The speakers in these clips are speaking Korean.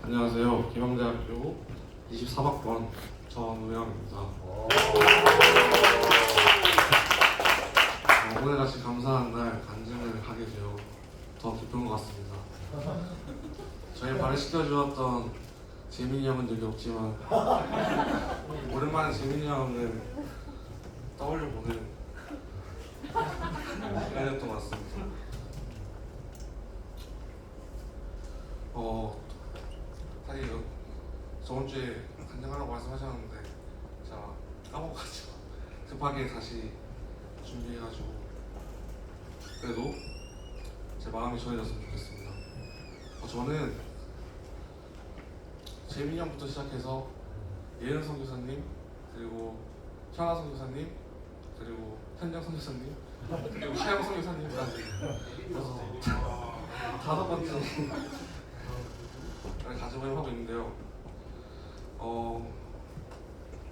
안녕하세요. 김영대학교 24학번 전우영입니다. 오늘같이 감사한 날 간증을 하게 되어 더 기쁜 것 같습니다. 저희 발을 시켜주었던 재민이 형은 여기 없지만 오랜만에 재민이 형을 떠올려보는 시간이었던 것 같습니다. 사실 저번 주에 간증하라고 말씀하셨는데 제가 까먹어가지고 급하게 다시 준비해가지고 그래도 제 마음이 전해졌으면 좋겠습니다. 저는 재민이 형부터 시작해서 예은 선교사님, 그리고 현아 선교사님, 그리고 현정 선교사님, 그리고 하영 선교사님까지 그래서 5번째 가지고 하고 있는데요.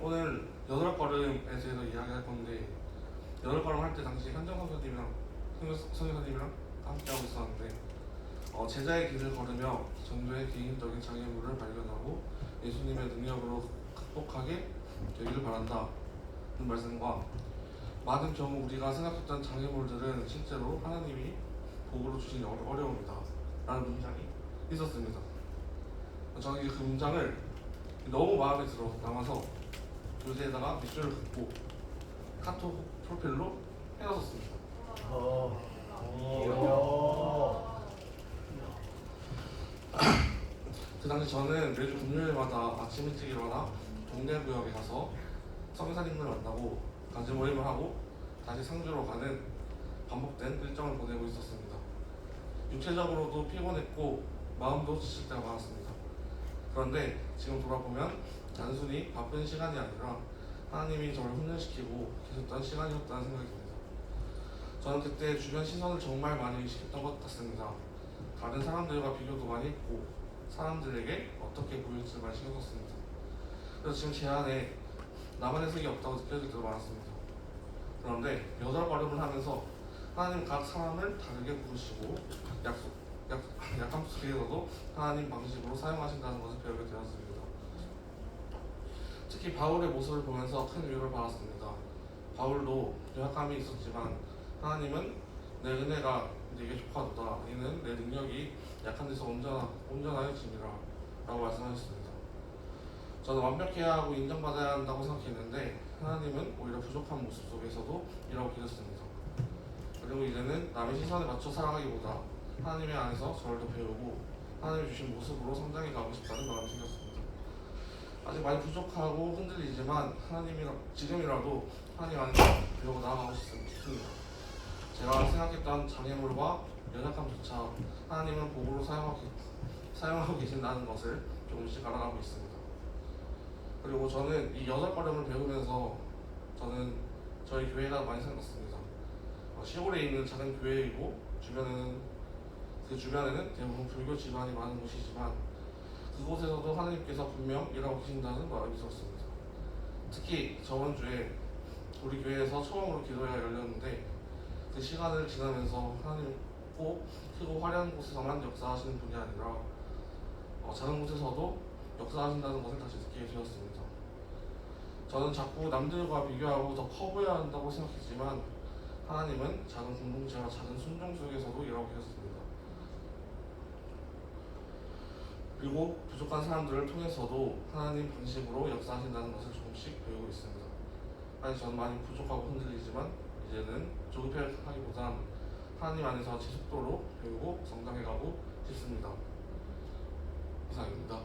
오늘 8걸음에 대해서 이야기할 건데 8걸음 할 때 당시 현정 선교사님이랑 선교사님이랑 함께 하고 있었는데 제자의 길을 걸으며 전도의 개인적인 장애물을 발견하고 예수님의 능력으로 극복하게 되기를 바란다 는 말씀과 많은 경우 우리가 생각했던 장애물들은 실제로 하나님이 복으로 주신 어려움이다 라는 문장이 있었습니다. 저는 그 문장을 너무 마음에 들어 남아서 교재에다가 밑줄을 긋고 카톡 프로필로 해놨었습니다. 그 당시 저는 매주 금요일마다 아침 일찍 일어나 동대구역에 가서 선교사님을 만나고 간증 모임을 하고 다시 상주로 가는 반복된 일정을 보내고 있었습니다. 육체적으로도 피곤했고 마음도 지칠 때가 많았습니다. 그런데 지금 돌아보면 단순히 바쁜 시간이 아니라 하나님이 저를 훈련시키고 계셨던 시간이었다는 생각이 듭니다. 저는 그때 주변 시선을 정말 많이 의식했던 것 같습니다. 다른 사람들과 비교도 많이 했고 사람들에게 어떻게 보일지를 많이 신경 썼습니다. 그래서 지금 제 안에 나만의 색이 없다고 느껴질 때도 많았습니다. 그런데 8걸음을 하면서 하나님 각 사람을 다르게 부르시고 약함 속에서도 하나님 방식으로 사용하신다는 것을 배우게 되었습니다. 특히 바울의 모습을 보면서 큰 위로를 받았습니다. 바울도 연약함이 있었지만 하나님은 내 은혜가 네게 족하도다. 이는 내 능력이 약한 데서 온전하여짐이라 라고 말씀하셨습니다. 저는 완벽해야 하고 인정받아야 한다고 생각했는데 하나님은 오히려 부족한 모습 속에서도 일하고 계셨습니다. 그리고 이제는 남의 시선에 맞춰 살아가기보다 하나님의 안에서 저를 더 배우고 하나님이 주신 모습으로 성장해 가고 싶다는 마음이 생겼습니다. 아직 많이 부족하고 흔들리지만 지금이라도 하나님 안에서 배우고 나아가고 싶습니다. 제가 생각했던 장애물과 연약함조차 하나님은 복으로 사용하고 계신다는 것을 조금씩 알아가고 있습니다. 그리고 저는 이 8걸음을 배우면서 저는 저희 교회가 많이 생겼습니다. 시골에 있는 작은 교회이고 그 주변에는 대부분 불교 집안이 많은 곳이지만 그곳에서도 하나님께서 분명 일하고 계신다는 마음이 들었습니다. 특히 저번 주에 우리 교회에서 처음으로 기도회가 열렸는데 그 시간을 지나면서 하나님 꼭 크고 화려한 곳에서만 역사하시는 분이 아니라 작은 곳에서도 역사하신다는 것을 다시 느끼게 되었습니다. 저는 자꾸 남들과 비교하고 더 커 보여야 한다고 생각했지만 하나님은 작은 공동체와 작은 순종 속에서도 일하고 계셨습니다. 그리고 부족한 사람들을 통해서도 하나님 방식으로 역사하신다는 것을 조금씩 배우고 있습니다. 아니 저는 많이 부족하고 흔들리지만 이제는 조급해하기보단 하나님 안에서 제 속도로 배우고 성장해가고 싶습니다. 이상입니다.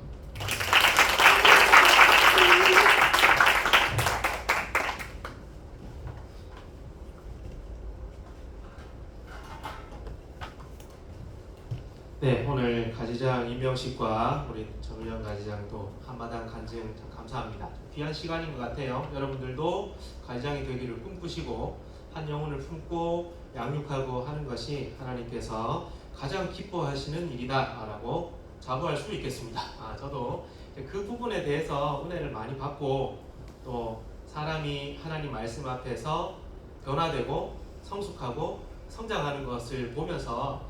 네, 오늘 가지장 임명식과 우리 정의영 가지장도 한마당 간증 참 감사합니다. 귀한 시간인 것 같아요. 여러분들도 가지장이 되기를 꿈꾸시고 한 영혼을 품고 양육하고 하는 것이 하나님께서 가장 기뻐하시는 일이다 라고 자부할 수 있겠습니다. 저도 그 부분에 대해서 은혜를 많이 받고 또 사람이 하나님 말씀 앞에서 변화되고 성숙하고 성장하는 것을 보면서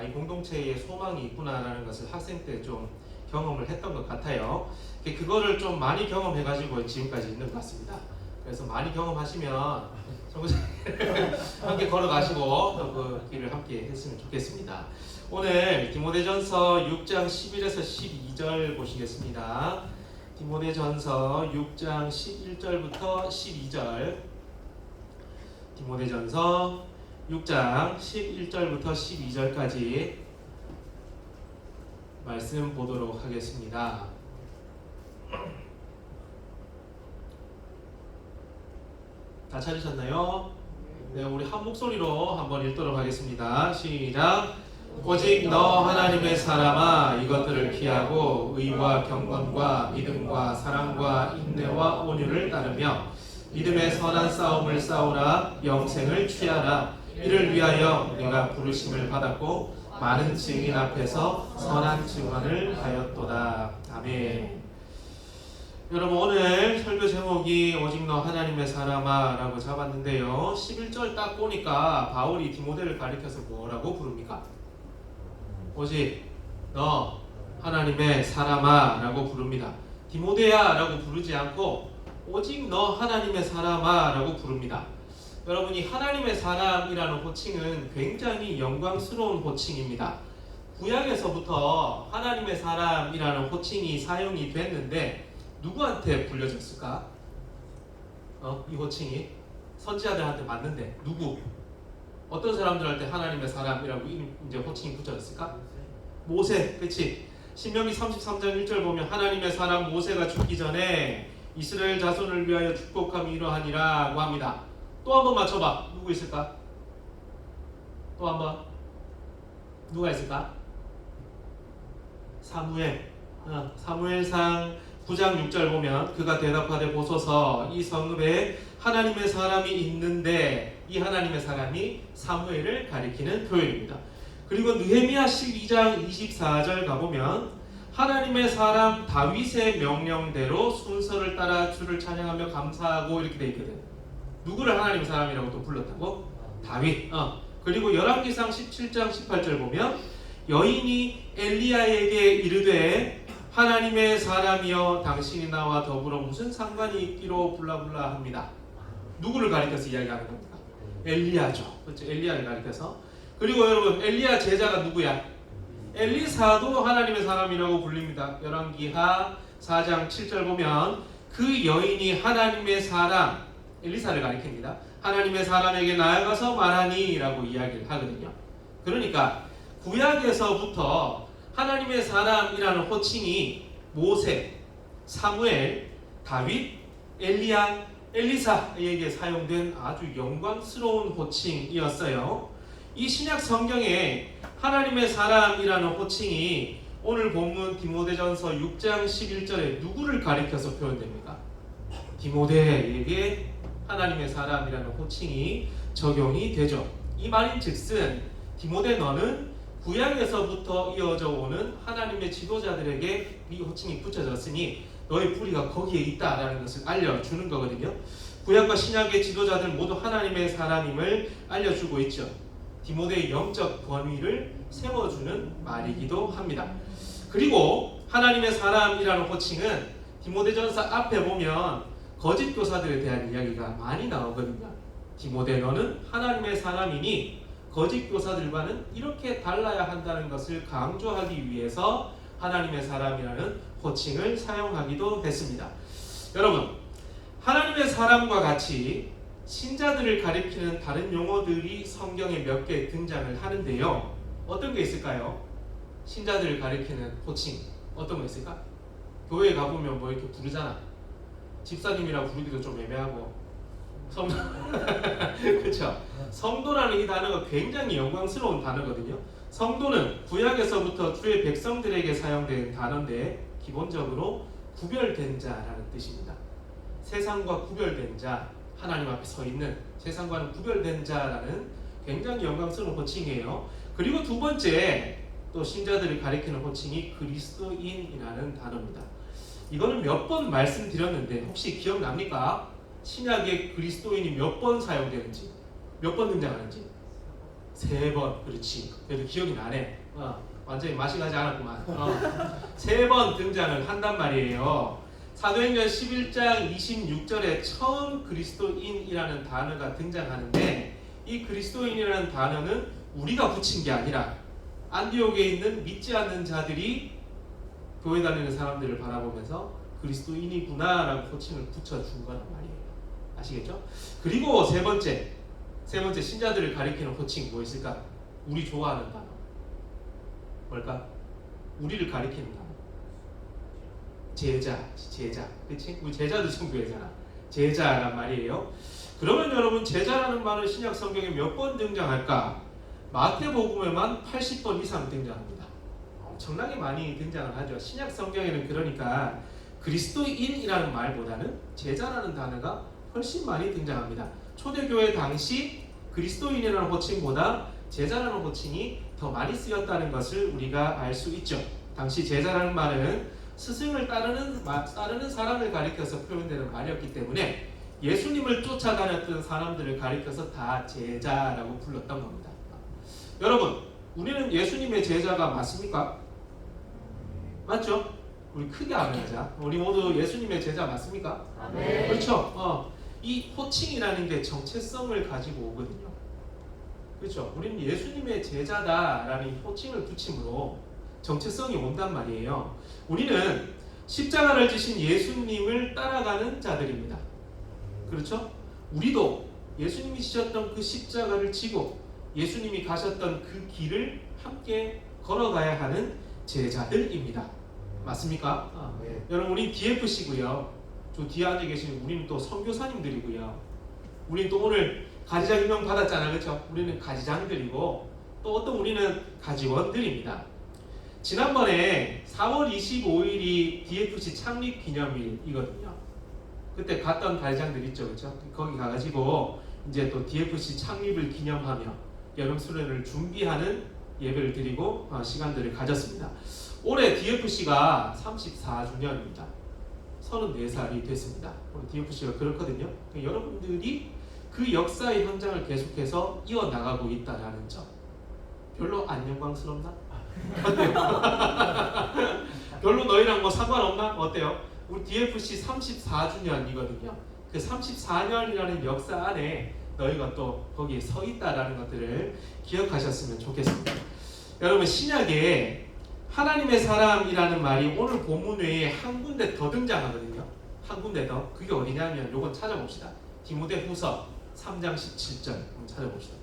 이 공동체에 소망이 있구나라는 것을 학생 때 좀 경험을 했던 것 같아요. 그거를 좀 많이 경험해가지고 지금까지 있는 것 같습니다. 그래서 많이 경험하시면 선교사님 함께 걸어가시고 또 그 길을 함께 했으면 좋겠습니다. 오늘 디모데전서 6장 11에서 12절 보시겠습니다. 디모데전서 6장 11절부터 12절. 디모데전서 6장 11절부터 12절까지 말씀 보도록 하겠습니다. 다 찾으셨나요? 네, 우리 한 목소리로 한번 읽도록 하겠습니다. 시작. 오직 너 하나님의 사람아 이것들을 피하고 의와 경건과 믿음과 사랑과 인내와 온유를 따르며 믿음의 선한 싸움을 싸우라. 영생을 취하라. 이를 위하여 내가 부르심을 받았고 많은 증인 앞에서 선한 증언을 하였도다. 아멘. 여러분 오늘 설교 제목이 오직 너 하나님의 사람아 라고 잡았는데요. 11절 딱 보니까 바울이 디모데를 가리켜서 뭐라고 부릅니까? 오직 너 하나님의 사람아 라고 부릅니다. 디모데야 라고 부르지 않고 오직 너 하나님의 사람아 라고 부릅니다. 여러분이 하나님의 사람이라는 호칭은 굉장히 영광스러운 호칭입니다. 구약에서부터 하나님의 사람이라는 호칭이 사용이 됐는데 누구한테 불려졌을까? 이 호칭이 선지자들한테 맞는데 누구? 어떤 사람들한테 하나님의 사람이라고 이제 호칭이 붙여졌을까? 모세, 그렇지? 신명기 33장 1절 보면 하나님의 사람 모세가 죽기 전에 이스라엘 자손을 위하여 축복함이 이러하니라고 합니다. 또 한 번 맞춰봐. 누구 있을까? 또 한 번. 누가 있을까? 사무엘. 사무엘상 9장 6절 보면 그가 대답하되 보소서 이 성읍에 하나님의 사람이 있는데 이 하나님의 사람이 사무엘을 가리키는 표현입니다. 그리고 느헤미야 12장 24절 가보면 하나님의 사람 다윗의 명령대로 순서를 따라 주를 찬양하며 감사하고 이렇게 돼 있거든. 누구를 하나님의 사람이라고 또 불렀다고? 다윗. 그리고 열왕기상 17장 18절 보면 여인이 엘리야에게 이르되 하나님의 사람이여 당신이 나와 더불어 무슨 상관이 있기로 블라블라 합니다. 누구를 가리켜서 이야기하는 겁니까? 엘리야죠. 그렇죠? 엘리야를 가리켜서. 그리고 여러분 엘리야 제자가 누구야? 엘리사도 하나님의 사람이라고 불립니다. 열왕기하 4장 7절 보면 그 여인이 하나님의 사람 엘리사를 가리킵니다. 하나님의 사람에게 나아가서 말하니 라고 이야기를 하거든요. 그러니까 구약에서부터 하나님의 사람이라는 호칭이 모세, 사무엘, 다윗, 엘리야, 엘리사에게 사용된 아주 영광스러운 호칭이었어요. 이 신약 성경에 하나님의 사람이라는 호칭이 오늘 본문 디모데전서 6장 11절에 누구를 가리켜서 표현됩니까? 디모데에게 하나님의 사람이라는 호칭이 적용이 되죠. 이 말인즉슨 디모데 너는 구약에서부터 이어져 오는 하나님의 지도자들에게 이 호칭이 붙여졌으니 너의 뿌리가 거기에 있다라는 것을 알려주는 거거든요. 구약과 신약의 지도자들 모두 하나님의 사람임을 알려주고 있죠. 디모데의 영적 권위를 세워주는 말이기도 합니다. 그리고 하나님의 사람이라는 호칭은 디모데전서 앞에 보면 거짓 교사들에 대한 이야기가 많이 나오거든요. 디모데 너는 하나님의 사람이니 거짓 교사들과는 이렇게 달라야 한다는 것을 강조하기 위해서 하나님의 사람이라는 호칭을 사용하기도 했습니다. 여러분, 하나님의 사람과 같이 신자들을 가리키는 다른 용어들이 성경에 몇 개 등장을 하는데요. 어떤 게 있을까요? 신자들을 가리키는 호칭 어떤 거 있을까? 교회에 가보면 뭐 이렇게 부르잖아. 집사님이라고 부르기도 좀 애매하고 성도 그렇죠? 성도라는 이 단어가 굉장히 영광스러운 단어거든요. 성도는 구약에서부터 주의 백성들에게 사용된 단어인데 기본적으로 구별된 자라는 뜻입니다. 세상과 구별된 자, 하나님 앞에 서 있는 세상과는 구별된 자라는 굉장히 영광스러운 호칭이에요. 그리고 두 번째 또 신자들을 가리키는 호칭이 그리스도인이라는 단어입니다. 이거는 몇 번 말씀드렸는데 혹시 기억납니까? 신약의 그리스도인이 몇 번 사용되는지, 몇 번 등장하는지? 3번. 그렇지. 그래도 기억이 나네. 완전히 맛이 가지 않았구만. 3번 등장을 한단 말이에요. 사도행전 11장 26절에 처음 그리스도인이라는 단어가 등장하는데, 이 그리스도인이라는 단어는 우리가 붙인 게 아니라 안디옥에 있는 믿지 않는 자들이 교회 다니는 사람들을 바라보면서 그리스도인이구나 라고 호칭을 붙여준 거란 말이에요. 아시겠죠? 그리고 세 번째 신자들을 가리키는 호칭 뭐 있을까? 우리 좋아하는 단어 뭘까? 우리를 가리키는 단어 제자. 그치? 우리 제자도 성교회잖아. 제자란 말이에요. 그러면 여러분, 제자라는 말은 신약 성경에 몇 번 등장할까? 마태복음에만 80번 이상 등장합니다. 엄청나게 많이 등장을 하죠. 신약 성경에는 그러니까 그리스도인이라는 말보다는 제자라는 단어가 훨씬 많이 등장합니다. 초대교회 당시 그리스도인이라는 호칭보다 제자라는 호칭이 더 많이 쓰였다는 것을 우리가 알 수 있죠. 당시 제자라는 말은 스승을 따르는 사람을 가리켜서 표현되는 말이었기 때문에 예수님을 쫓아다녔던 사람들을 가리켜서 다 제자라고 불렀던 겁니다. 여러분, 우리는 예수님의 제자가 맞습니까? 맞죠? 우리 크게 아멘하자. 우리 모두 예수님의 제자 맞습니까? 네. 그렇죠? 이 호칭이라는 게 정체성을 가지고 오거든요. 그렇죠? 우리는 예수님의 제자다라는 호칭을 붙임으로 정체성이 온단 말이에요. 우리는 십자가를 지신 예수님을 따라가는 자들입니다. 그렇죠? 우리도 예수님이 지셨던 그 십자가를 지고 예수님이 가셨던 그 길을 함께 걸어가야 하는 제자들입니다. 맞습니까? 네. 여러분, 우리 DFC고요. 저 뒤에 앉아 계신 우리는 또 선교사님들이고요. 우리는 또 오늘 가지장 임명 받았잖아요. 그렇죠? 우리는 가지장들이고 또 어떤 우리는 가지원들입니다. 지난번에 4월 25일이 DFC 창립 기념일이거든요. 그때 갔던 가지장들 있죠. 그렇죠? 거기 가가지고 이제 또 DFC 창립을 기념하며 여름 수련을 준비하는 예배를 드리고 시간들을 가졌습니다. 올해 DFC가 34주년입니다. 34살이 됐습니다. DFC가 그렇거든요. 여러분들이 그 역사의 현장을 계속해서 이어나가고 있다는 점, 별로 안 영광스럽나? 어때요? 별로 너희랑 뭐 상관없나? 어때요? 우리 DFC 34주년이거든요. 그 34년이라는 역사 안에 너희가 또 거기에 서 있다라는 것들을 기억하셨으면 좋겠습니다. 여러분, 신약에 하나님의 사람이라는 말이 오늘 본문 외에 한 군데 더 등장하거든요. 한 군데 더. 그게 어디냐면 요건 찾아봅시다. 디모데후서 3장 17절 한번 찾아봅시다.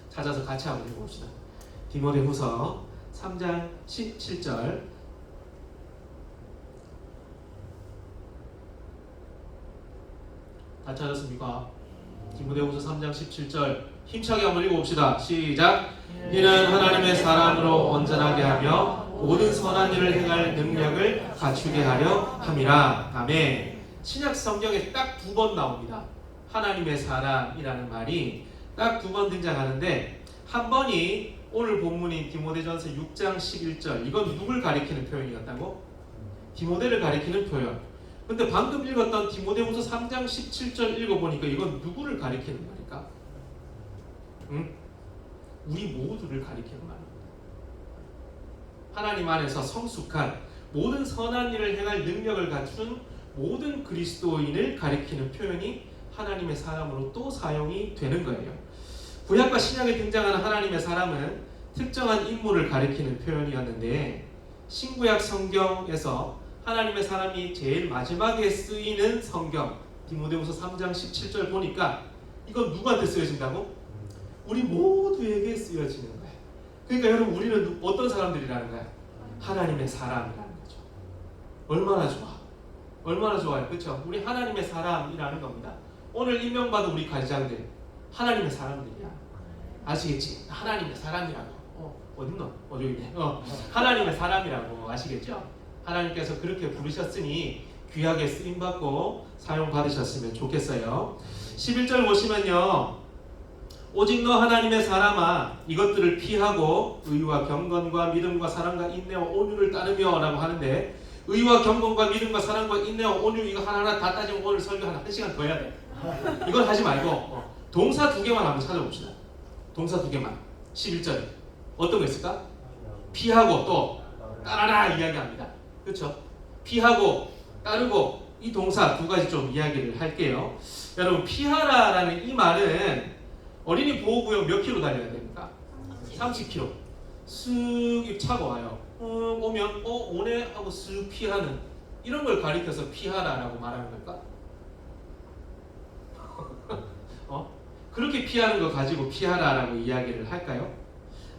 찾아서 같이 한번 읽어봅시다. 디모데후서 3장 17절. 다 찾았습니까? 디모데후서 3장 17절 힘차게 한번 읽어봅시다. 시작. 이는 하나님의 사람으로 온전하게 하며 모든 선한 일을 행할 능력을 갖추게 하려 함이라. 아멘. 신약 성경에 딱 2번 나옵니다. 하나님의 사람이라는 말이 딱 2번 등장하는데, 한 번이 오늘 본문인 디모데전서 6장 11절. 이건 누굴 가리키는 표현이었다고? 디모데를 가리키는 표현. 근데 방금 읽었던 디모데후서 3장 17절 읽어보니까 이건 누구를 가리키는 말일까? 응? 우리 모두를 가리키는 말입니다. 하나님 안에서 성숙한 모든 선한 일을 행할 능력을 갖춘 모든 그리스도인을 가리키는 표현이 하나님의 사람으로 또 사용이 되는 거예요. 구약과 신약에 등장하는 하나님의 사람은 특정한 인물을 가리키는 표현이었는데, 신구약 성경에서 하나님의 사람이 제일 마지막에 쓰이는 성경 디모데후서 3장 17절 보니까 이건 누구한테 쓰여진다고? 우리 모두에게 쓰여지는 거예요. 그러니까 여러분, 우리는 어떤 사람들이라는 거야? 하나님의 사람이라는 거죠. 얼마나 좋아? 얼마나 좋아요. 그렇죠? 우리 하나님의 사람이라는 겁니다. 오늘 임명받은 우리 가지장들 하나님의 사람들이야. 아시겠지? 하나님의 사람이라고. 어딨노? 저기 있네. 하나님의 사람이라고. 아시겠죠? 하나님께서 그렇게 부르셨으니 귀하게 쓰임받고 사용받으셨으면 좋겠어요. 11절 보시면요, 오직 너 하나님의 사람아 이것들을 피하고 의와 경건과 믿음과 사랑과 인내와 온유를 따르며 라고 하는데, 의와 경건과 믿음과 사랑과 인내와 온유, 이거 하나하나 다 따지면 오늘 설교 한 시간 더 해야 돼. 이건 하지 말고 동사 2개만 한번 찾아봅시다. 동사 두 개만. 11절에 어떤 거 있을까? 피하고 또 따라라 이야기합니다. 그렇죠? 피하고 따르고 이 동사 두 가지 좀 이야기를 할게요. 여러분 피하라라는 이 말은 어린이 보호구역 몇 킬로 달려야 됩니까? 30km. 쓱 차고 와요. 오면 오네 하고 쓱 피하는 이런 걸 가리켜서 피하라라고 말하는 걸까? 그렇게 피하는 거 가지고 피하라라고 이야기를 할까요?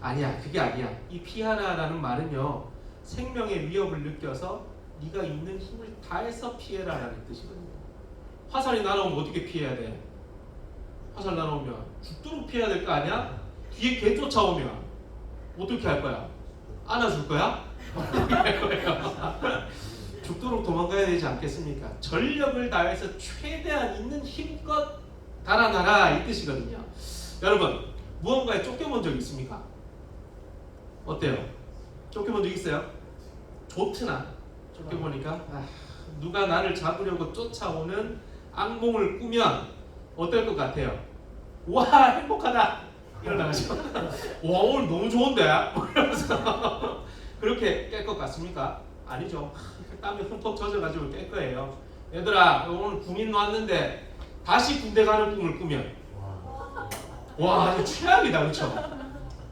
아니야, 그게 아니야. 이 피하라라는 말은요, 생명의 위협을 느껴서 네가 있는 힘을 다해서 피해라라는 뜻이거든요. 화살이 날아오면 어떻게 피해야 돼? 화살 날아오면 죽도록 피해야 될 거 아니야? 뒤에 개 쫓아오면 어떻게 할 거야? 안아줄 거야? 죽도록 도망가야 되지 않겠습니까? 전력을 다해서 최대한 있는 힘껏 달아나라 이 뜻이거든요. 여러분 무언가에 쫓겨본 적 있습니까? 어때요? 쫓겨본 적 있어요? 좋트나 쫓겨보니까 누가 나를 잡으려고 쫓아오는 악몽을 꾸면 어떨 것 같아요? 와 행복하다 일어나가지고 와 오늘 너무 좋은데 이러면서 그렇게 깰 것 같습니까? 아니죠. 땀에 흠뻑 젖어가지고 깰 거예요. 얘들아 오늘 군인 왔는데 다시 군대 가는 꿈을 꾸면 와 이거 최악이다 그렇죠?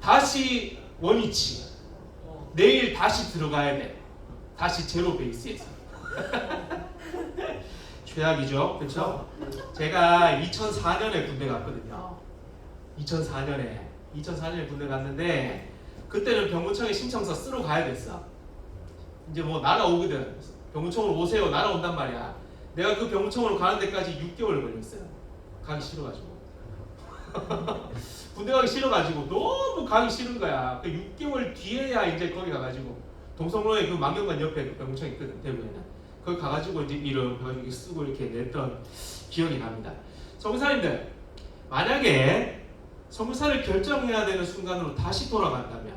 다시 원위치 내일 다시 들어가야 돼. 다시 제로 베이스에서 최악이죠 그렇죠? 제가 2004년에 군대 갔거든요. 2004년에 군대 갔는데 그때는 병무청에 신청서 쓰러 가야 됐어. 이제 뭐 날아오거든. 병무청으로 오세요 날아온단 말이야. 내가 그 병무청으로 가는 데까지 6개월 걸렸어요. 가기 싫어가지고 군대 가기 싫어가지고 너무 가기 싫은 거야. 그 6개월 뒤에야 이제 거기 가가지고 동성로에 그 망경관 옆에 그 병무청이 있거든 대구에는. 거기 가가지고 이제 이름 해가지고 쓰고 이렇게 냈던 기억이 납니다. 선교사님들 만약에 선교사를 결정해야 되는 순간으로 다시 돌아간다면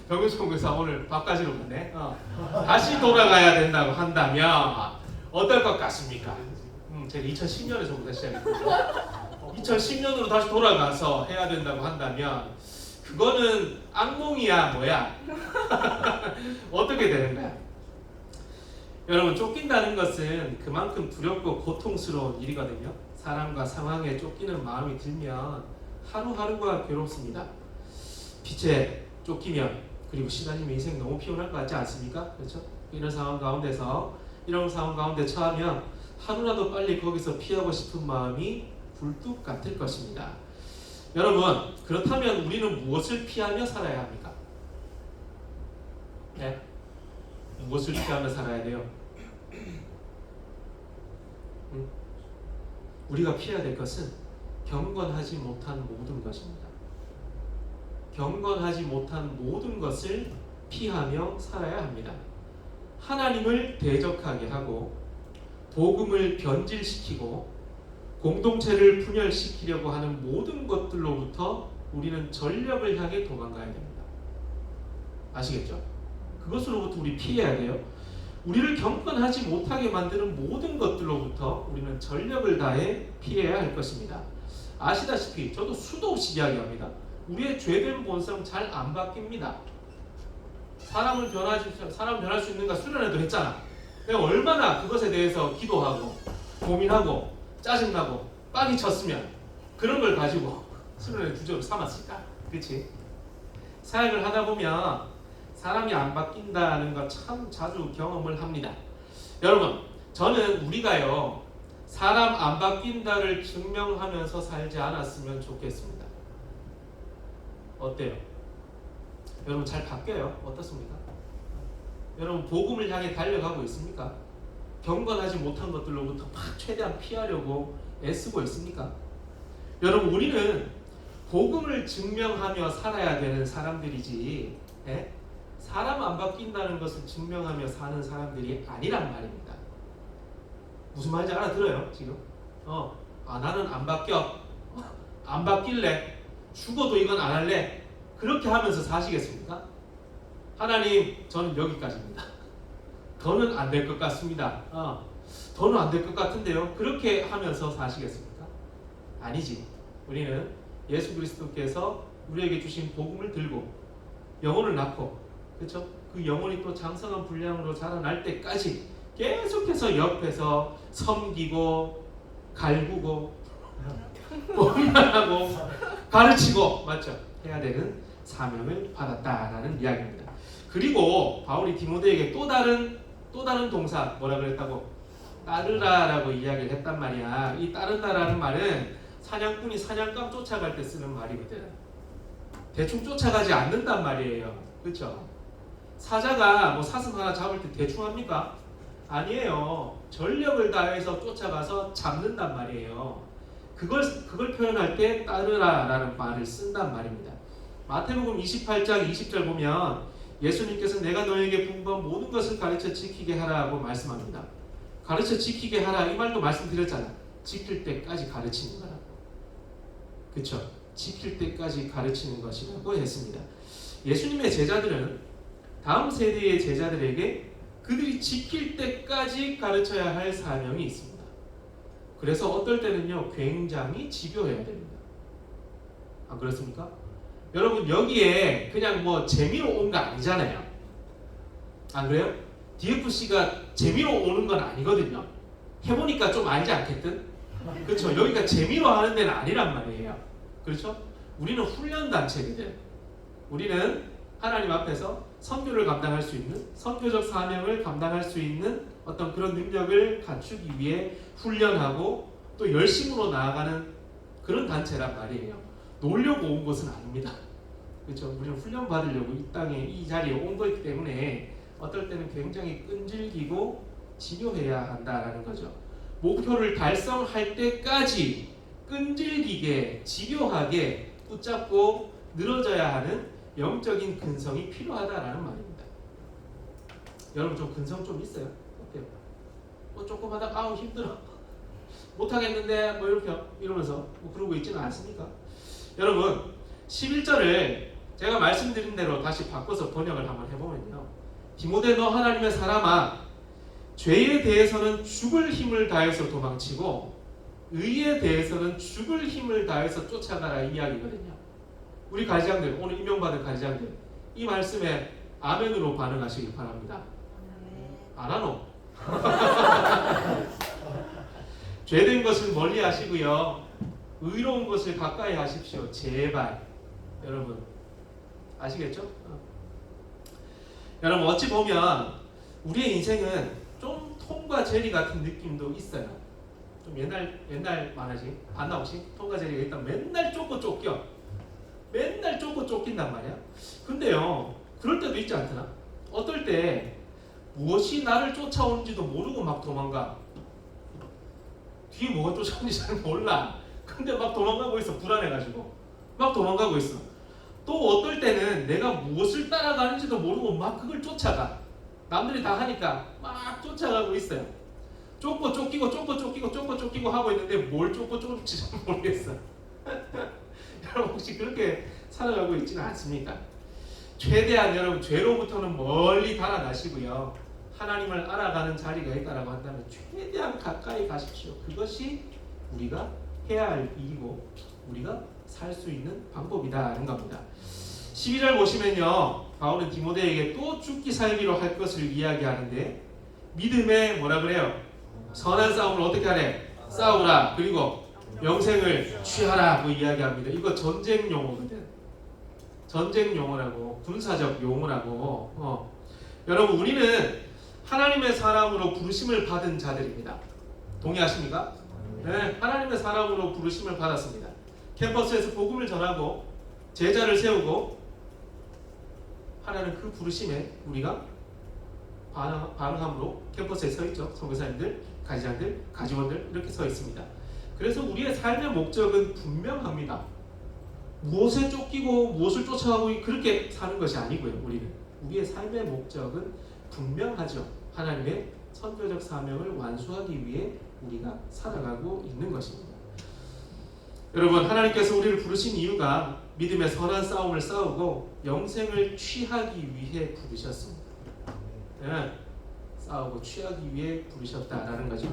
병무청교사 오늘 밥까지로 갔네. 다시 돌아가야 된다고 한다면 어떨 것 같습니까? 제가 2010년에 선교사 시작했거든요. 2010년으로 다시 돌아가서 해야 된다고 한다면 그거는 악몽이야 뭐야? 어떻게 되는 거야? 여러분 쫓긴다는 것은 그만큼 두렵고 고통스러운 일이거든요. 사람과 상황에 쫓기는 마음이 들면 하루하루가 괴롭습니다. 빛에 쫓기면 그리고 시간이면 인생 너무 피곤할 것 같지 않습니까? 그렇죠? 이런 상황 가운데 처하면 하루라도 빨리 거기서 피하고 싶은 마음이 굴뚝 같을 것입니다. 여러분 그렇다면 우리는 무엇을 피하며 살아야 합니까? 네? 무엇을 피하며 살아야 돼요? 우리가 피해야 될 것은 경건하지 못한 모든 것입니다. 경건하지 못한 모든 것을 피하며 살아야 합니다. 하나님을 대적하게 하고 복음을 변질시키고 공동체를 분열시키려고 하는 모든 것들로부터 우리는 전력을 향해 도망가야 됩니다. 아시겠죠? 그것으로부터 우리 피해야 돼요. 우리를 경건하지 못하게 만드는 모든 것들로부터 우리는 전력을 다해 피해야 할 것입니다. 아시다시피 저도 수도 없이 이야기합니다. 우리의 죄된 본성 잘 안 바뀝니다. 사람을 변할 수 있는가 수련회도 했잖아. 내가 얼마나 그것에 대해서 기도하고 고민하고 짜증나고 빡이 쳤으면 그런 걸 가지고 수련회 주제로 삼았을까? 그렇지? 사역을 하다 보면 사람이 안 바뀐다는 거 참 자주 경험을 합니다. 여러분 저는 우리가요 사람 안 바뀐다를 증명하면서 살지 않았으면 좋겠습니다. 어때요? 여러분 잘 바뀌어요? 어떻습니까? 여러분 복음을 향해 달려가고 있습니까? 경건하지 못한 것들로부터 막 최대한 피하려고 애쓰고 있습니까? 여러분 우리는 복음을 증명하며 살아야 되는 사람들이지 사람 안 바뀐다는 것을 증명하며 사는 사람들이 아니란 말입니다. 무슨 말인지 알아들어요 지금? 나는 안 바뀌어. 안 바뀔래. 죽어도 이건 안 할래. 그렇게 하면서 사시겠습니까? 하나님 저는 여기까지입니다. 더는 안 될 것 같습니다. 더는 안 될 것 같은데요. 그렇게 하면서 사시겠습니까? 아니지. 우리는 예수 그리스도께서 우리에게 주신 복음을 들고 영혼을 낳고, 그렇죠? 그 영혼이 또 장성한 분량으로 자라날 때까지 계속해서 옆에서 섬기고 갈구고 보면하고 가르치고, 맞죠? 해야 되는 사명을 받았다라는 이야기입니다. 그리고 바울이 디모데에게 또 다른 동사 뭐라 그랬다고? 따르라라고 이야기를 했단 말이야. 이 따른다라는 말은 사냥꾼이 사냥감 쫓아갈 때 쓰는 말이거든. 대충 쫓아가지 않는단 말이에요. 그렇죠? 사자가 뭐 사슴 하나 잡을 때 대충 합니까? 아니에요. 전력을 다해서 쫓아가서 잡는단 말이에요. 그걸 표현할 때 따르라라는 말을 쓴단 말입니다. 마태복음 28장 20절 보면 예수님께서 내가 너에게 분부한 모든 것을 가르쳐 지키게 하라고 말씀합니다. 가르쳐 지키게 하라, 이 말도 말씀드렸잖아. 지킬 때까지 가르치는 거라. 그렇죠? 지킬 때까지 가르치는 것이라고 했습니다. 예수님의 제자들은 다음 세대의 제자들에게 그들이 지킬 때까지 가르쳐야 할 사명이 있습니다. 그래서 어떨 때는요, 굉장히 집요해야 됩니다. 안 그렇습니까? 여러분, 여기에 그냥 뭐 재미로 온 거 아니잖아요. 안 그래요? DFC가 재미로 오는 건 아니거든요. 해보니까 좀 알지 않겠든? 그렇죠? 여기가 재미로 하는 데는 아니란 말이에요. 그렇죠? 우리는 훈련단체거든. 우리는 하나님 앞에서 선교를 감당할 수 있는, 선교적 사명을 감당할 수 있는 어떤 그런 능력을 갖추기 위해 훈련하고 또 열심으로 나아가는 그런 단체란 말이에요. 놀려고 온 것은 아닙니다. 그렇죠? 우리는 훈련 받으려고 이 땅에, 이 자리에 온 거기 때문에 어떨 때는 굉장히 끈질기고 집요해야 한다라는 거죠. 목표를 달성할 때까지 끈질기게 집요하게 붙잡고 늘어져야 하는 영적인 근성이 필요하다라는 말입니다. 여러분, 좀 근성 좀 있어요? 어때요? 뭐 조금 하다가 아우 힘들어, 못하겠는데 뭐 이렇게 이러면서 뭐 그러고 있지는 않습니까? 여러분, 11절을 제가 말씀드린 대로 다시 바꿔서 번역을 한번 해보면요, 디모데 너 하나님의 사람아, 죄에 대해서는 죽을 힘을 다해서 도망치고 의에 대해서는 죽을 힘을 다해서 쫓아가라, 이 이야기거든요. 우리 가지장들, 오늘 임명받은 가지장들, 이 말씀에 아멘으로 반응하시길 바랍니다. 안 하노? 죄된 것을 멀리 하시고요, 의로운 것을 가까이 하십시오. 제발. 여러분 아시겠죠? 여러분, 어찌 보면 우리의 인생은 좀 톰과 제리 같은 느낌도 있어요. 좀 옛날 만화지, 봤나 혹시? 톰과 제리가 일단 맨날 쫓고 쫓겨. 맨날 쫓고 쫓긴단 말이야. 근데요, 그럴 때도 있지 않더나? 어떨 때 무엇이 나를 쫓아오는지도 모르고 막 도망가. 뒤에 뭐가 쫓아오는지 잘 몰라. 근데 막 도망가고 있어. 불안해가지고 막 도망가고 있어. 또 어떨 때는 내가 무엇을 따라가는지도 모르고 막 그걸 쫓아가. 남들이 다 하니까 막 쫓아가고 있어요. 쫓고 쫓기고 쫓고 쫓기고 쫓고 쫓기고 하고 있는데 뭘 쫓고 쫓을지 잘 모르겠어. 여러분, 혹시 그렇게 살아가고 있지는 않습니까? 최대한 여러분, 죄로부터는 멀리 달아나시고요, 하나님을 알아가는 자리가 있다라고 한다면 최대한 가까이 가십시오. 그것이 우리가 해야 할 일이고 우리가 살 수 있는 방법이다라는 겁니다. 12절 보시면요, 바울은 디모데에게 또 죽기 살기로 할 것을 이야기하는데, 믿음의 뭐라 그래요? 선한 싸움을 어떻게 하래? 싸우라. 그리고 영생을 취하라고 이야기합니다. 이거 전쟁 용어거든. 전쟁 용어라고, 군사적 용어라고. 여러분, 우리는 하나님의 사람으로 부르심을 받은 자들입니다. 동의하십니까? 네, 하나님의 사람으로 부르심을 받았습니다. 캠퍼스에서 복음을 전하고 제자를 세우고 하나는 그 부르심에 우리가 반응함으로 캠퍼스에 서 있죠. 선교사님들, 가지장들, 가지원들 이렇게 서 있습니다. 그래서 우리의 삶의 목적은 분명합니다. 무엇에 쫓기고 무엇을 쫓아가고 그렇게 사는 것이 아니고요. 우리의 삶의 목적은 분명하죠. 하나님의 선교적 사명을 완수하기 위해 우리가 살아가고 있는 것입니다. 여러분, 하나님께서 우리를 부르신 이유가 믿음의 선한 싸움을 싸우고 영생을 취하기 위해 부르셨습니다. 네, 싸우고 취하기 위해 부르셨다라는 거죠.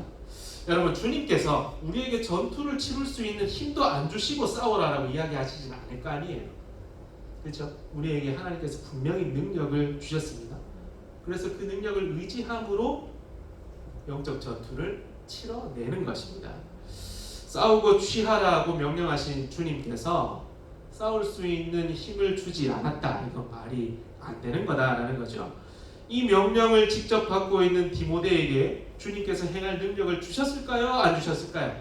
여러분, 주님께서 우리에게 전투를 치를 수 있는 힘도 안 주시고 싸우라라고 이야기하시진 않을 거 아니에요. 그렇죠? 우리에게 하나님께서 분명히 능력을 주셨습니다. 그래서 그 능력을 의지함으로 영적 전투를 치러내는 것입니다. 싸우고 취하라고 명령하신 주님께서 싸울 수 있는 힘을 주지 않았다. 이건 말이 안 되는 거다라는 거죠. 이 명령을 직접 받고 있는 디모데에게 주님께서 행할 능력을 주셨을까요? 안 주셨을까요?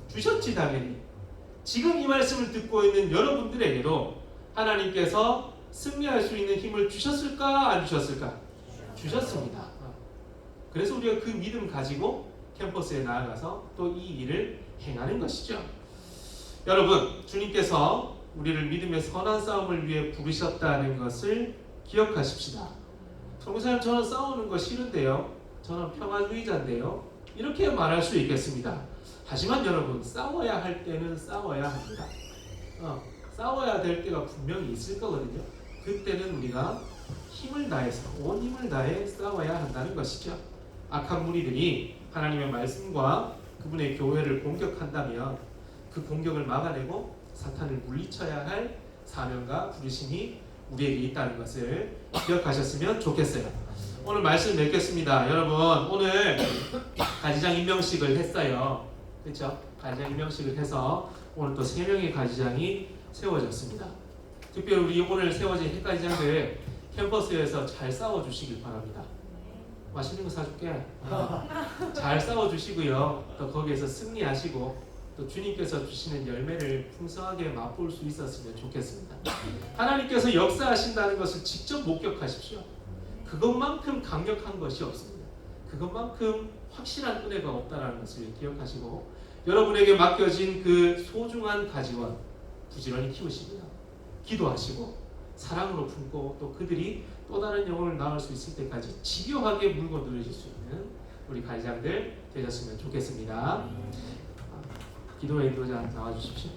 주셨지, 당연히. 지금 이 말씀을 듣고 있는 여러분들에게도 하나님께서 승리할 수 있는 힘을 주셨을까? 안 주셨을까? 주셨습니다. 그래서 우리가 그 믿음 가지고 캠퍼스에 나아가서 또 이 일을 행하는 것이죠. 여러분, 주님께서 우리를 믿음의 선한 싸움을 위해 부르셨다는 것을 기억하십시다. 성도사님, 저는 싸우는 거 싫은데요. 저는 평화주의자인데요. 이렇게 말할 수 있겠습니다. 하지만 여러분, 싸워야 할 때는 싸워야 합니다. 싸워야 될 때가 분명히 있을 거거든요. 그때는 우리가 힘을 다해서, 온 힘을 다해 싸워야 한다는 것이죠. 악한 무리들이 하나님의 말씀과 그분의 교회를 공격한다면 그 공격을 막아내고 사탄을 물리쳐야 할 사명과 부르심이 우리에게 있다는 것을 기억하셨으면 좋겠어요. 오늘 말씀 맺겠습니다. 여러분, 오늘 가지장 임명식을 했어요. 그렇죠? 가지장 임명식을 해서 오늘 또 3명의 가지장이 세워졌습니다. 특별히 우리 오늘 세워진 핵가지장들 캠퍼스에서 잘 싸워주시길 바랍니다. 맛있는 거 사줄게. 잘 싸워주시고요. 또 거기에서 승리하시고 또 주님께서 주시는 열매를 풍성하게 맛볼 수 있었으면 좋겠습니다. 하나님께서 역사하신다는 것을 직접 목격하십시오. 그것만큼 강력한 것이 없습니다. 그것만큼 확실한 은혜가 없다는 것을 기억하시고 여러분에게 맡겨진 그 소중한 가지원 부지런히 키우시고요. 기도하시고 사랑으로 품고 또 그들이 또 다른 영혼을 낳을 수 있을 때까지 집요하게 물고 늘어질 수 있는 우리 가지장들 되셨으면 좋겠습니다. 기도의 인도자 나와주십시오.